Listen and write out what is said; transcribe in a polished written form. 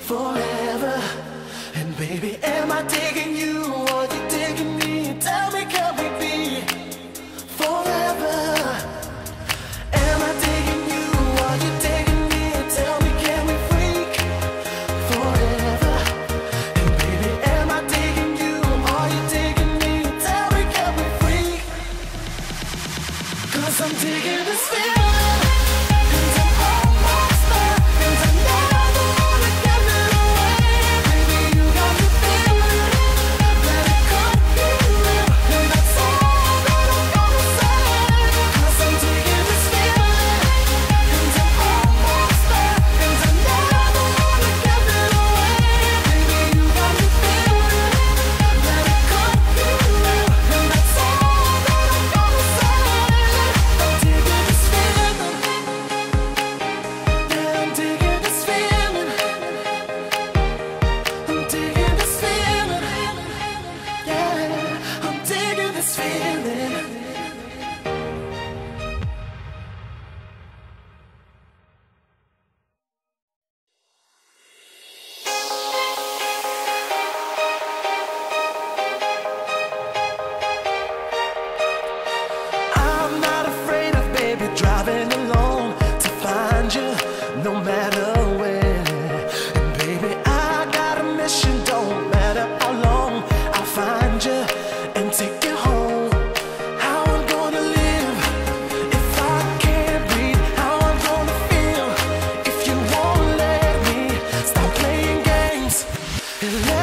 forever. And baby, am I digging you or you digging me? Tell me, can we be forever? Am I digging you or you digging me? Tell me, can we freak forever? And baby, am I digging you or you digging me? Tell me, can we freak? 'Cause I'm digging this feeling. Driving alone to find you, no matter where. And baby, I got a mission, don't matter how long. I'll find you and take you home. How I'm gonna live if I can't breathe? How I'm gonna feel if you won't let me stop playing games and let